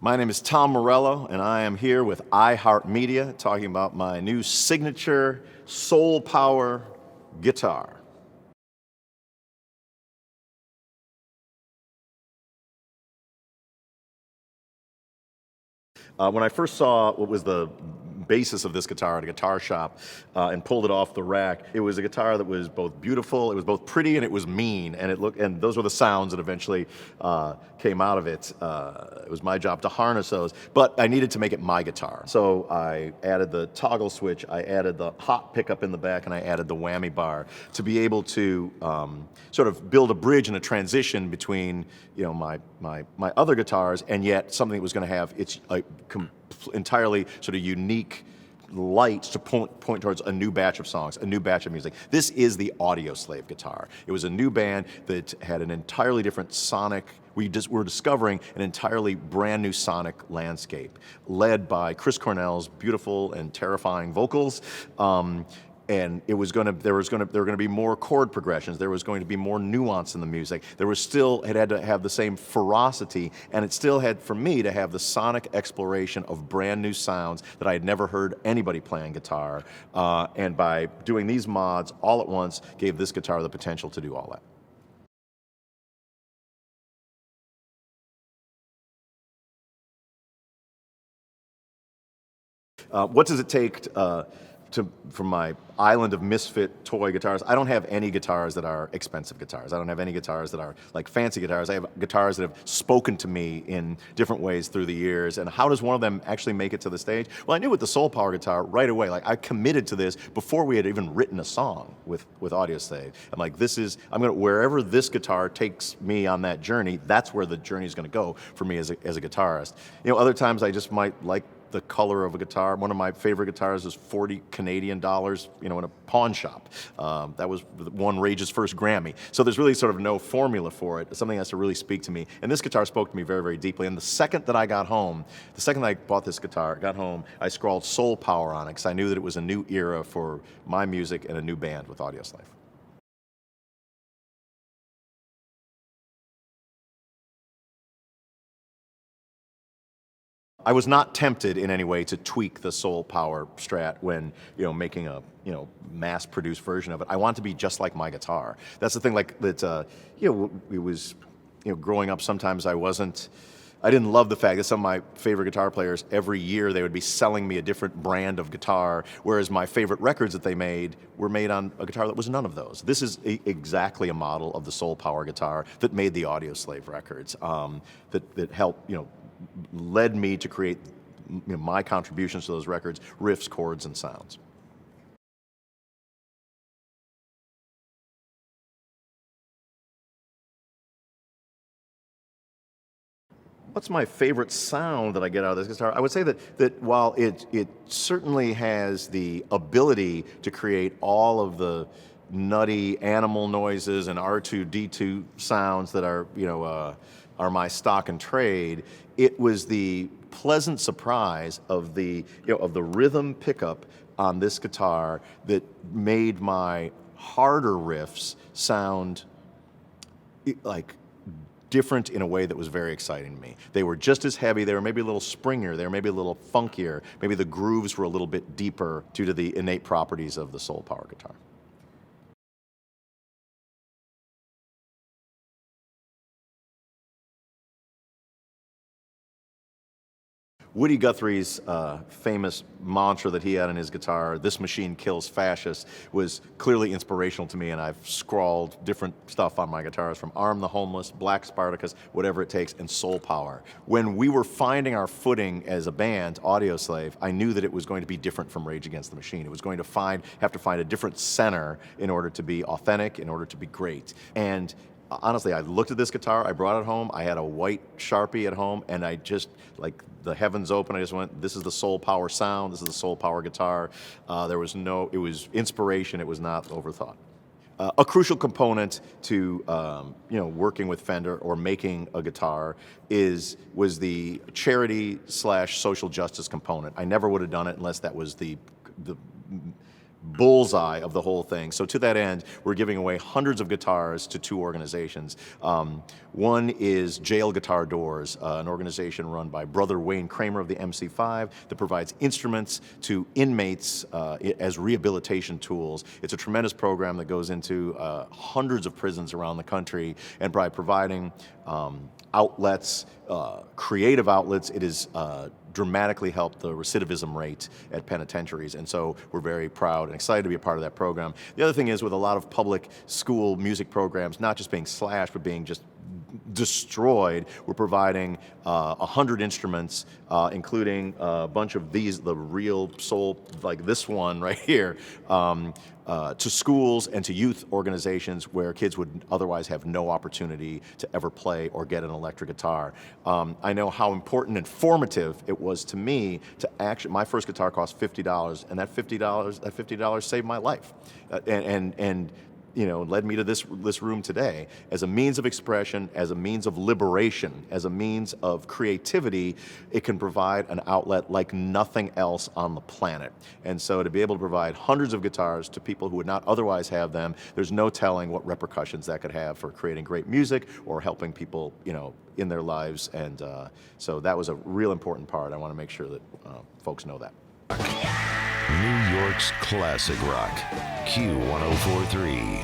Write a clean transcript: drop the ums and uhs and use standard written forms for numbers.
My name is Tom Morello, and I am here with iHeartMedia talking about my new signature Soul Power guitar. When I first saw what was the basis of this guitar at a guitar shop and pulled it off the rack, it was a guitar that was both beautiful, it was both pretty, and it was mean. And those were the sounds that eventually came out of it. It was my job to harness those, but I needed to make it my guitar. So I added the toggle switch, I added the hot pickup in the back, and I added the whammy bar to be able to sort of build a bridge and a transition between my other guitars, and yet something that was going to have its entirely sort of unique lights to point towards a new batch of songs, a new batch of music. This is the Audioslave guitar. It was a new band that had an entirely different sonic. We're discovering an entirely brand new sonic landscape, led by Chris Cornell's beautiful and terrifying vocals. And there were going to be more chord progressions. There was going to be more nuance in the music. It had to have the same ferocity, and it still had, for me, to have the sonic exploration of brand new sounds that I had never heard anybody play on guitar. And by doing these mods all at once, gave this guitar the potential to do all that. What does it take from my island of misfit toy guitars? I don't have any guitars that are expensive guitars. I don't have any guitars that are like fancy guitars. I have guitars that have spoken to me in different ways through the years. And how does one of them actually make it to the stage? Well, I knew with the Soul Power guitar right away. Like, I committed to this before we had even written a song with Audioslave. I'm like, wherever this guitar takes me on that journey, that's where the journey is going to go for me as a guitarist. Other times I just might like the color of a guitar. One of my favorite guitars is $40 Canadian, in a pawn shop. That was won Rage's first Grammy. So there's really sort of no formula for it. Something has to really speak to me. And this guitar spoke to me very, very deeply. And the second that I bought this guitar, got home, I scrawled Soul Power on it because I knew that it was a new era for my music and a new band with Audioslave. I was not tempted in any way to tweak the Soul Power Strat when making a mass-produced version of it. I want to be just like my guitar. That's the thing. Like that, it was growing up. Sometimes I didn't love the fact that some of my favorite guitar players, every year they would be selling me a different brand of guitar, whereas my favorite records that they made were made on a guitar that was none of those. This is exactly a model of the Soul Power guitar that made the Audioslave records, that helped led me to create my contributions to those records, riffs, chords, and sounds. What's my favorite sound that I get out of this guitar? I would say that while it certainly has the ability to create all of the nutty animal noises and R2-D2 sounds that are my stock and trade, it was the pleasant surprise of the rhythm pickup on this guitar that made my harder riffs sound like different in a way that was very exciting to me. They were just as heavy, they were maybe a little springier, they were maybe a little funkier, maybe the grooves were a little bit deeper due to the innate properties of the Soul Power guitar. Woody Guthrie's famous mantra that he had on his guitar, "This machine kills fascists," was clearly inspirational to me, and I've scrawled different stuff on my guitars from Arm the Homeless, Black Spartacus, Whatever It Takes, and Soul Power. When we were finding our footing as a band, Audioslave, I knew that it was going to be different from Rage Against the Machine. It was going to have to find a different center in order to be authentic, in order to be great. And honestly, I looked at this guitar, I brought it home, I had a white Sharpie at home, and I just, like the heavens open, I just went, this is the Soul Power sound, this is the Soul Power guitar. It was inspiration, it was not overthought. A crucial component to working with Fender or making a guitar was the charity / social justice component. I never would have done it unless that was the bullseye of the whole thing. So to that end, we're giving away hundreds of guitars to 2 organizations. One is Jail Guitar Doors, an organization run by Brother Wayne Kramer of the MC5 that provides instruments to inmates as rehabilitation tools. It's a tremendous program that goes into hundreds of prisons around the country, and by providing outlets, creative outlets, it is dramatically helped the recidivism rate at penitentiaries, and so we're very proud and excited to be a part of that program. The other thing is, with a lot of public school music programs not just being slashed but being just destroyed, we're providing 100 instruments, including a bunch of these, the real soul, like this one right here, to schools and to youth organizations where kids would otherwise have no opportunity to ever play or get an electric guitar. I know how important and formative it was to me to actually, my first guitar cost $50, and that $50 saved my life, and you know, led me to this room today as a means of expression, as a means of liberation, as a means of creativity. It can provide an outlet like nothing else on the planet. And so to be able to provide hundreds of guitars to people who would not otherwise have them, there's no telling what repercussions that could have for creating great music or helping people, you know, in their lives. And so that was a real important part. I want to make sure that folks know that. New York's classic rock, Q1043.